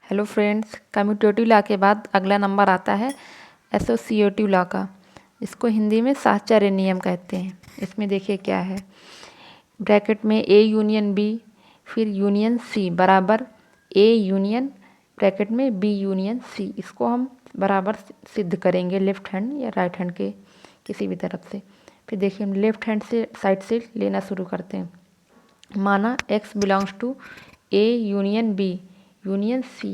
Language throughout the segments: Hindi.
हेलो फ्रेंड्स, कम्यूटेटिव लॉ के बाद अगला नंबर आता है एसोसिएटिव लॉ का। इसको हिंदी में साहचर्य नियम कहते हैं। इसमें देखिए क्या है, ब्रैकेट में ए यूनियन बी फिर यूनियन सी बराबर ए यूनियन ब्रैकेट में बी यूनियन सी। इसको हम बराबर सिद्ध करेंगे लेफ्ट हैंड या राइट हैंड के किसी भी तरफ से। फिर देखिए हम लेफ्ट हैंड से साइड से लेना शुरू करते हैं। माना x belongs to A union B union C.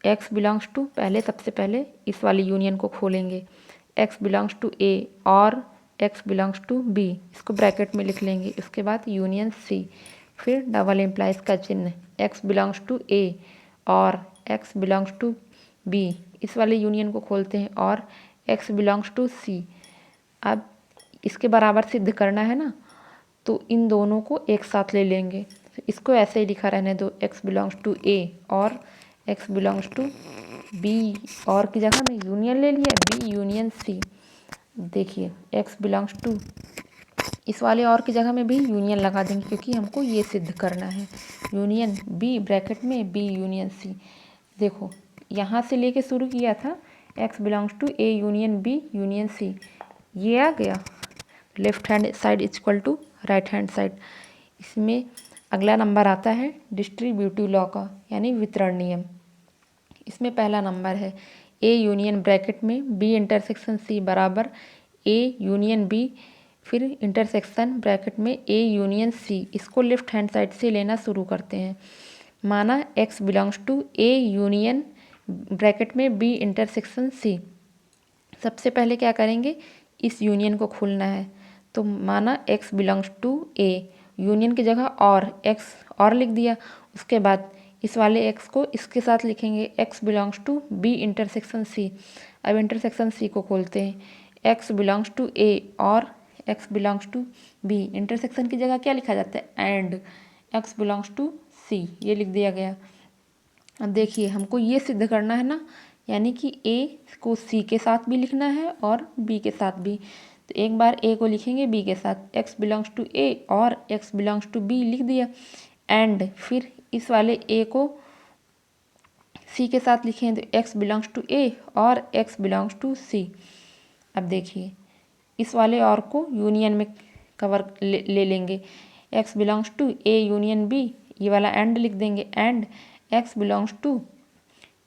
x belongs to सबसे पहले इस वाली यूनियन को खोलेंगे, x बिलोंग्स टू ए और x बिलोंग्स टू बी, इसको ब्रैकेट में लिख लेंगे। उसके बाद यूनियन सी, फिर डबल एम्प्लाइज का चिन्ह, x बिलोंग्स टू ए और x बिलोंग्स टू बी, इस वाले यूनियन को खोलते हैं और x बिलोंग्स टू सी। अब इसके बराबर सिद्ध करना है ना, तो इन दोनों को एक साथ ले लेंगे। इसको ऐसे ही लिखा रहने दो, x बिलोंग्स टू ए और x बिलोंग्स टू बी, और की जगह में यूनियन ले लिया बी यूनियन सी। देखिए x बिलोंग्स टू, इस वाले और की जगह में भी यूनियन लगा देंगे क्योंकि हमको ये सिद्ध करना है। यूनियन बी ब्रैकेट में बी यूनियन सी। देखो यहाँ से लेके शुरू किया था, x belongs to A union B union C, ये आ गया left hand side equal to right hand side. इसमें अगला नंबर आता है डिस्ट्रीब्यूटिव लॉ का, यानी वितरण नियम। इसमें पहला नंबर है ए यूनियन ब्रैकेट में बी इंटरसेक्शन सी बराबर ए यूनियन बी फिर इंटरसेक्शन ब्रैकेट में ए यूनियन सी। इसको लेफ्ट हैंड साइड से लेना शुरू करते हैं। माना x belongs to A union bracket में बी इंटरसेक्शन सी। सबसे पहले क्या करेंगे, इस यूनियन को खोलना है। तो माना x belongs to A, union की जगह और x और लिख दिया। उसके बाद इस वाले x को इसके साथ लिखेंगे, x belongs to B intersection C. अब इंटरसेक्शन सी को खोलते हैं, x बिलोंग्स टू ए और x belongs to B. Intersection की जगह क्या लिखा जाता है, and x belongs to C, ये लिख दिया गया। अब देखिए हमको ये सिद्ध करना है ना, यानी कि a को c के साथ भी लिखना है और b के साथ भी। तो एक बार a को लिखेंगे b के साथ, x बिलोंग्स टू a और x बिलोंग्स टू b लिख दिया। एंड फिर इस वाले a को c के साथ लिखें तो x बिलोंग्स टू a और x बिलोंग्स टू c। अब देखिए इस वाले और को यूनियन में कवर ले लेंगे, x belongs to a union b, ये वाला एंड लिख देंगे, एंड x बिलोंग्स टू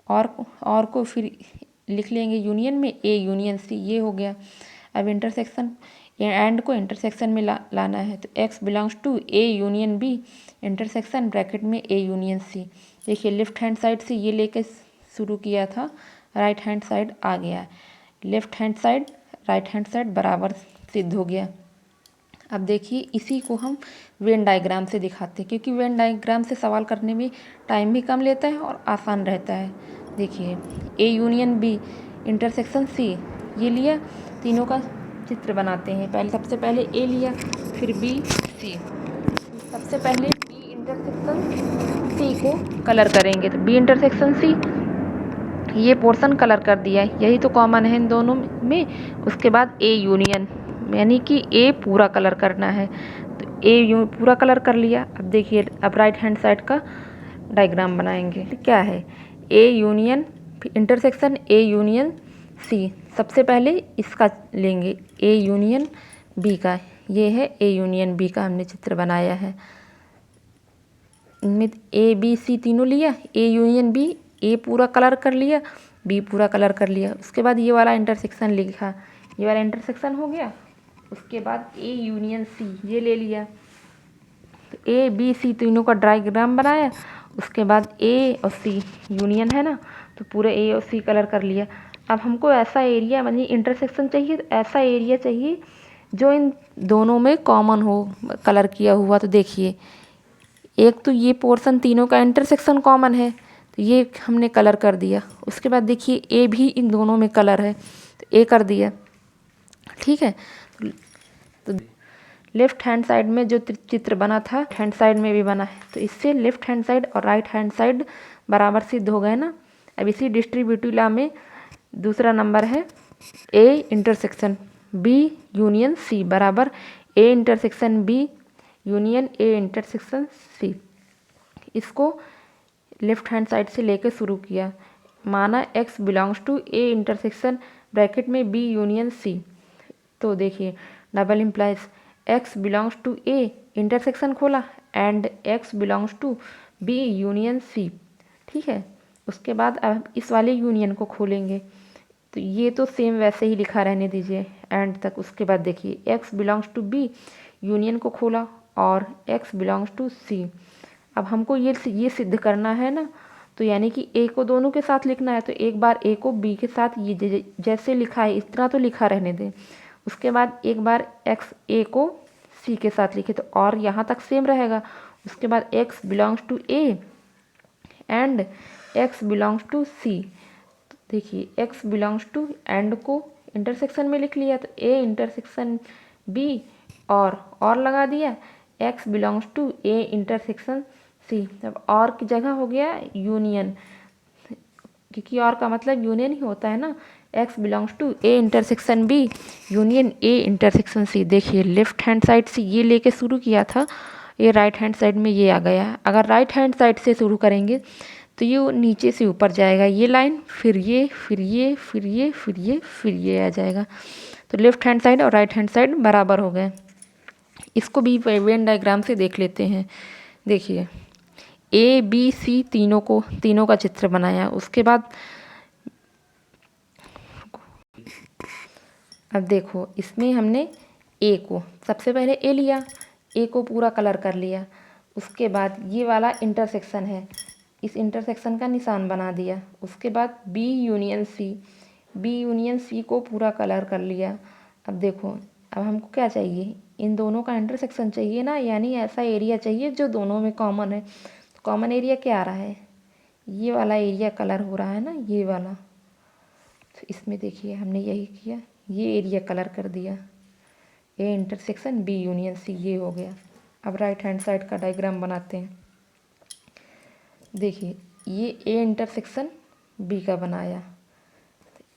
और को फिर लिख लेंगे यूनियन में a यूनियन c, ये हो गया। अब इंटरसेक्शन एंड को इंटरसेक्शन में लाना है, तो x belongs to a union b intersection bracket में a यूनियन c। देखिए लेफ्ट हैंड साइड से ये लेके शुरू किया था, राइट हैंड साइड आ गया, left hand side right hand side बराबर सिद्ध हो गया। अब देखिए इसी को हम वेन डायग्राम से दिखाते हैं, क्योंकि वेन डायग्राम से सवाल करने में टाइम भी कम लेता है और आसान रहता है। देखिए A union B intersection C, ये लिया, तीनों का चित्र बनाते हैं। सबसे पहले ए लिया, फिर बी सी। सबसे पहले बी इंटरसेक्शन सी को कलर करेंगे, तो बी इंटरसेक्शन सी ये पोर्शन कलर कर दिया, यही तो कॉमन है इन दोनों में। उसके बाद ए यूनियन, यानी कि ए पूरा कलर करना है, तो ए पूरा कलर कर लिया। अब देखिए अब राइट हैंड साइड का डायग्राम बनाएंगे। क्या है, A union intersection A union C. सबसे पहले इसका लेंगे ए यूनियन बी का, ये है ए यूनियन बी का हमने चित्र बनाया है। इनमें ए बी सी तीनों लिया, ए यूनियन बी, ए पूरा कलर कर लिया, बी पूरा कलर कर लिया। उसके बाद ये वाला इंटरसेक्शन लिखा, ये वाला इंटरसेक्शन हो गया। उसके बाद ए यूनियन सी ये ले लिया, तो ए बी सी तीनों का डायग्राम बनाया। उसके बाद ए और सी यूनियन है ना, तो पूरे ए और सी कलर कर लिया। अब हमको ऐसा एरिया, यानी इंटरसेक्शन चाहिए, तो ऐसा एरिया चाहिए जो इन दोनों में कॉमन हो कलर किया हुआ। तो देखिए एक तो ये पोर्शन तीनों का इंटरसेक्शन कॉमन है, तो ये हमने कलर कर दिया। उसके बाद देखिए ए भी इन दोनों में कलर है, तो ए कर दिया, ठीक है। तो लेफ्ट हैंड साइड में जो चित्र बना था हैंड साइड में भी बना है, तो इससे लेफ्ट हैंड साइड और राइट हैंड साइड बराबर सिद्ध हो गए ना। अब इसी डिस्ट्रीब्यूटिव लॉ में दूसरा नंबर है A intersection B union C बराबर A intersection B union A intersection C. इसको लेफ्ट हैंड साइड से लेके शुरू किया। माना x belongs to A intersection bracket में बी यूनियन सी। तो देखिए double implies x belongs to A intersection खोला and x belongs to B union C. ठीक है, उसके बाद अब इस वाले यूनियन को खोलेंगे, तो ये तो सेम वैसे ही लिखा रहने दीजिए एंड तक। उसके बाद देखिए x belongs to B union को खोला और x बिलोंग्स टू सी। अब हमको ये सिद्ध करना है ना, तो यानी कि a को दोनों के साथ लिखना है, तो एक बार a को b के साथ ये जैसे लिखा है इस तरह तो लिखा रहने दें। उसके बाद एक बार x a को c के साथ लिखे, तो और यहाँ तक सेम रहेगा। उसके बाद x belongs to a and x belongs to c। देखिए x बिलोंग्स टू एंड को इंटरसेक्शन में लिख लिया, तो a इंटरसेक्शन b और लगा दिया, x belongs to a intersection c। अब और की जगह हो गया यूनियन, क्योंकि और का मतलब यूनियन ही होता है ना। x belongs to a intersection b union a intersection c। देखिए लेफ्ट हैंड साइड से ये लेके शुरू किया था, ये राइट हैंड साइड में ये आ गया। अगर राइट हैंड साइड से शुरू करेंगे तो ये नीचे से ऊपर जाएगा, ये लाइन, फिर ये, फिर ये, फिर ये, फिर ये, फिर ये आ जाएगा। तो लेफ्ट हैंड साइड और राइट हैंड साइड बराबर हो गए। इसको भी वेन डायग्राम से देख लेते हैं। देखिए ए बी सी तीनों का चित्र बनाया। उसके बाद अब देखो इसमें हमने ए को सबसे पहले ए लिया, ए को पूरा कलर कर लिया। उसके बाद ये वाला इंटरसेक्शन है, इस इंटरसेक्शन का निशान बना दिया। उसके बाद बी यूनियन सी को पूरा कलर कर लिया। अब देखो अब हमको क्या चाहिए, इन दोनों का इंटरसेक्शन चाहिए ना, यानी ऐसा एरिया चाहिए जो दोनों में कॉमन है। तो कॉमन एरिया क्या आ रहा है, ये वाला एरिया कलर हो रहा है ना, ये वाला। तो इसमें देखिए हमने यही किया, ये एरिया कलर कर दिया, A intersection B union C, ये हो गया। अब राइट हैंड साइड का डायग्राम बनाते हैं। देखिए ये ए इंटरसेक्शन बी का बनाया,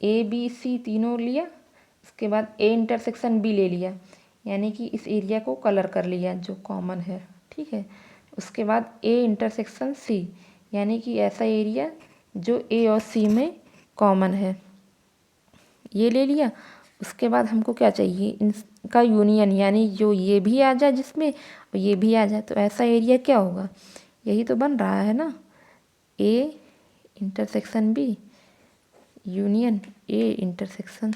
ए बी सी तीनों लिया। उसके बाद ए इंटरसेक्शन बी ले लिया, यानी कि इस एरिया को कलर कर लिया जो कॉमन है। ठीक है, उसके बाद ए इंटरसेक्शन सी, यानी कि ऐसा एरिया जो ए और सी में कॉमन है, ये ले लिया। उसके बाद हमको क्या चाहिए, इनका यूनियन, यानी जो ये भी आ जाए जिसमें और ये भी आ जाए, तो ऐसा एरिया क्या होगा, यही तो बन रहा है ना, A intersection B union A intersection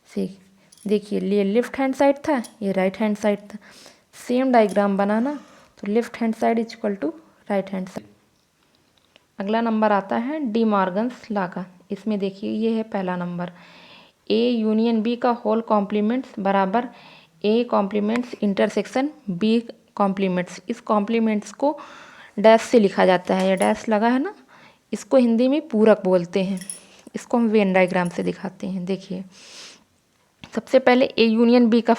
C. देखिए ये लेफ्ट हैंड साइड था, ये राइट हैंड साइड था। सेम डायग्राम बनाना, तो left hand side is equal to right hand side. अगला नंबर आता है डी मॉर्गन्स लॉ का। इसमें देखिए ये है पहला नंबर, ए यूनियन बी का होल कॉम्प्लीमेंट्स बराबर ए कॉम्प्लीमेंट्स इंटरसेक्शन बी कॉम्प्लीमेंट्स। इस कॉम्प्लीमेंट्स को डैश से लिखा जाता है, ये डैश लगा है ना, इसको हिंदी में पूरक बोलते हैं। इसको हम वेन डायग्राम से दिखाते हैं। देखिए सबसे पहले ए यूनियन बी का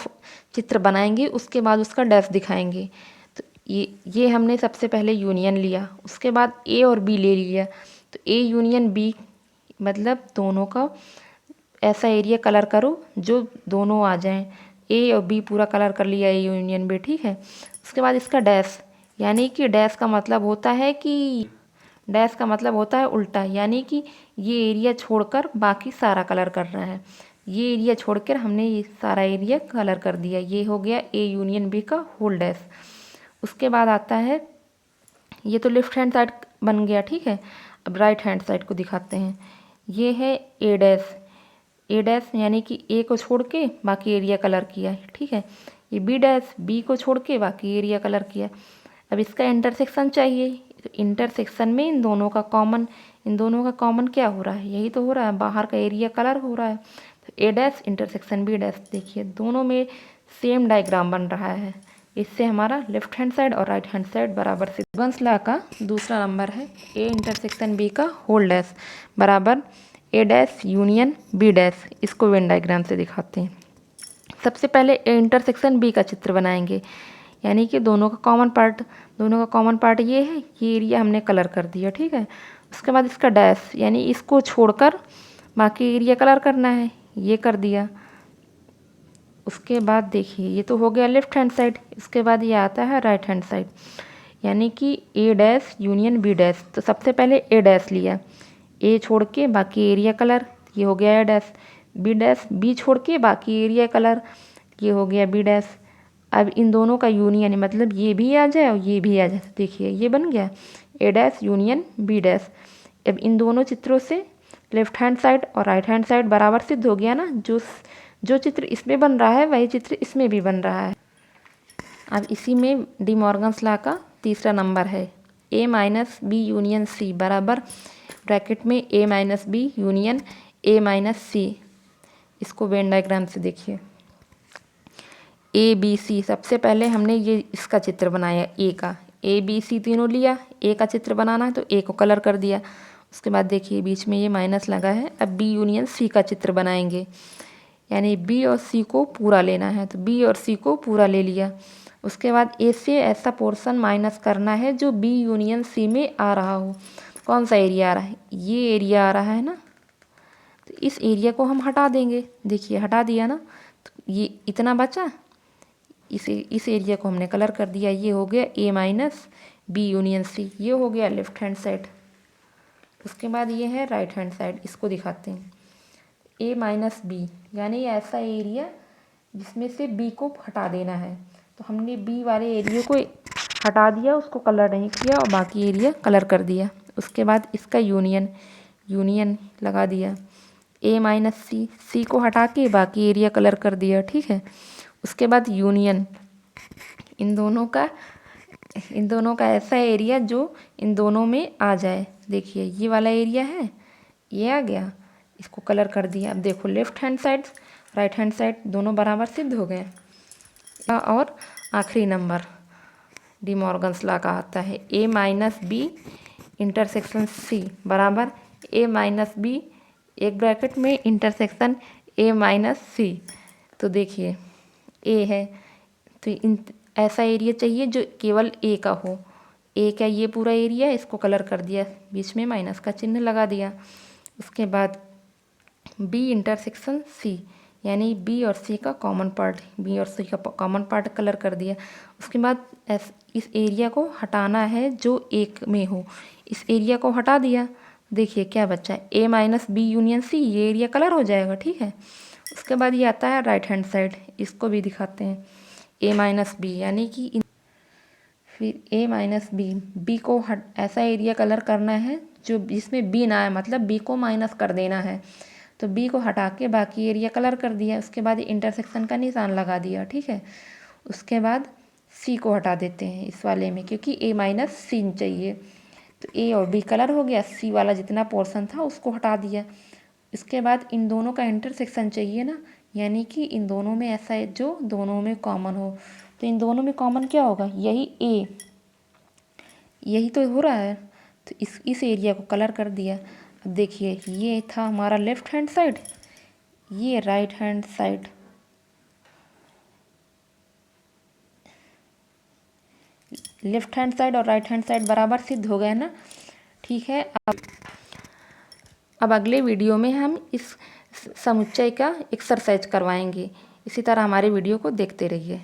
चित्र बनाएंगे, उसके बाद उसका डैश दिखाएंगे। तो ये हमने सबसे पहले यूनियन लिया, उसके बाद ए और बी ले लिया। तो ए यूनियन बी मतलब दोनों का ऐसा एरिया कलर करो जो दोनों आ जाएं। ए और बी पूरा कलर कर लिया, ए यूनियन बी। ठीक है, उसके बाद इसका डैश, यानी कि डैश का मतलब होता है उल्टा, यानी कि ये एरिया छोड़कर बाकी सारा कलर कर रहा है। ये एरिया छोड़कर हमने ये सारा एरिया कलर कर दिया, ये हो गया ए यूनियन बी का होल डैश। उसके बाद आता है, ये तो लेफ्ट हैंड साइड बन गया। ठीक है, अब राइट हैंड साइड को दिखाते हैं। ये है ए डैश यानी कि ए को छोड़ के बाकी एरिया कलर किया। ठीक है, ये बी डैश, बी को छोड़ के बाकी एरिया कलर किया। अब इसका इंटरसेक्शन चाहिए, तो इंटरसेक्शन में इन दोनों का कॉमन क्या हो रहा है, यही तो हो रहा है, बाहर का एरिया कलर हो रहा है। तो ए डैश इंटरसेक्शन बी डैश, देखिए दोनों में सेम डायग्राम बन रहा है। इससे हमारा लेफ्ट हैंड साइड और राइट हैंड साइड बराबर से। मॉर्गन्स लॉ का दूसरा नंबर है ए इंटरसेक्शन बी का होल डैश बराबर ए डैश यूनियन बी डैश। इसको वेन डायग्राम से दिखाते हैं। सबसे पहले ए इंटरसेक्शन बी का चित्र बनाएंगे, यानी कि दोनों का कॉमन पार्ट ये है, ये एरिया हमने कलर कर दिया। ठीक है, उसके बाद इसका डैश, यानी इसको छोड़कर बाकी एरिया कलर करना है, ये कर दिया। उसके बाद देखिए ये तो हो गया लेफ्ट हैंड साइड, इसके बाद ये आता है राइट हैंड साइड। यानी कि ए डैश यूनियन बी डैश। तो सबसे पहले ए डैश लिया, ए छोड़ के बाकी एरिया कलर, ये हो गया ए डैश। बी डैश, बी छोड़ के बाकी एरिया कलर, ये हो गया बी डैश। अब इन दोनों का यूनियन, मतलब ये भी आ जाए और ये भी आ जाए, तो देखिए ये बन गया ए डैश यूनियन बी डैश। अब इन दोनों चित्रों से लेफ्ट हैंड साइड और राइट हैंड साइड बराबर सिद्ध हो गया ना। जो चित्र इसमें बन रहा है वही चित्र इसमें भी बन रहा है। अब इसी में डी मॉर्गन्स लॉ का तीसरा नंबर है, A minus B union C बराबर ब्रैकेट में A minus B union A minus C. इसको वेन डायग्राम से देखिए, ए बी सी। सबसे पहले हमने ये इसका चित्र बनाया ए का, ए बी सी तीनों लिया, ए का चित्र बनाना है तो ए को कलर कर दिया। उसके बाद देखिए बीच में ये माइनस लगा है। अब बी यूनियन सी का चित्र बनाएंगे, यानी बी और सी को पूरा लेना है, तो बी और सी को पूरा ले लिया। उसके बाद ए से ऐसा पोर्शन माइनस करना है जो बी यूनियन सी में आ रहा हो। कौन सा एरिया आ रहा है, ये एरिया आ रहा है ना, तो इस एरिया को हम हटा देंगे। देखिए हटा दिया ना, तो ये इतना बचा, इस एरिया को हमने कलर कर दिया। ये हो गया ए माइनस बी यूनियन सी, ये हो गया लेफ्ट हैंड साइड। उसके बाद ये है राइट हैंड साइड, इसको दिखाते हैं। ए माइनस बी, यानी ऐसा एरिया जिसमें से बी को हटा देना है, तो हमने बी वाले एरिया को हटा दिया, उसको कलर नहीं किया और बाकी एरिया कलर कर दिया। उसके बाद इसका यूनियन लगा दिया, ए माइनस सी, सी को हटा के बाकी एरिया कलर कर दिया, ठीक है। उसके बाद यूनियन इन दोनों का ऐसा एरिया जो इन दोनों में आ जाए। देखिए ये वाला एरिया है, ये आ गया, इसको कलर कर दिया। अब देखो left hand side right hand side दोनों बराबर सिद्ध हो गए। और आखिरी नंबर डी मॉर्गन्स लॉ का आता है, ए माइनस बी इंटरसेक्शन सी बराबर ए माइनस बी एक ब्रैकेट में इंटरसेक्शन ए माइनस सी। तो देखिए ए है, तो ऐसा एरिया चाहिए जो केवल ए का हो। ए का ये पूरा एरिया, इसको कलर कर दिया, बीच में माइनस का चिन्ह लगा दिया। उसके बाद बी इंटरसेक्शन सी, यानी बी और सी का कॉमन पार्ट, बी और सी का कॉमन पार्ट कलर कर दिया। उसके बाद इस एरिया को हटाना है जो एक में हो, इस एरिया को हटा दिया। देखिए क्या बचा, ए माइनस बी यूनियन सी, ये एरिया कलर हो जाएगा, ठीक है। उसके बाद ये आता है राइट हैंड साइड, इसको भी दिखाते हैं, ए माइनस बी, यानी कि फिर ए माइनस बी, बी को ऐसा एरिया कलर करना है जो जिसमें बी ना आए, मतलब बी को माइनस कर देना है, तो बी को हटा के बाकी एरिया कलर कर दिया। उसके बाद इंटरसेक्शन का निशान लगा दिया, ठीक है। उसके बाद सी को हटा देते हैं इस वाले में, क्योंकि ए माइनस सी चाहिए, तो ए और बी कलर हो गया, सी वाला जितना पोर्शन था उसको हटा दिया। इसके बाद इन दोनों का इंटरसेक्शन चाहिए ना, यानी कि इन दोनों में ऐसा है जो दोनों में कॉमन हो, तो इन दोनों में कॉमन क्या होगा, यही ए, यही तो हो रहा है, तो इस एरिया को कलर कर दिया। अब देखिए ये था हमारा लेफ्ट हैंड साइड, ये right hand side. Left hand side और राइट हैंड साइड बराबर सिद्ध हो गए ना, ठीक है। अब अगले वीडियो में हम इस समुच्चय का एक्सरसाइज करवाएंगे। इसी तरह हमारे वीडियो को देखते रहिए।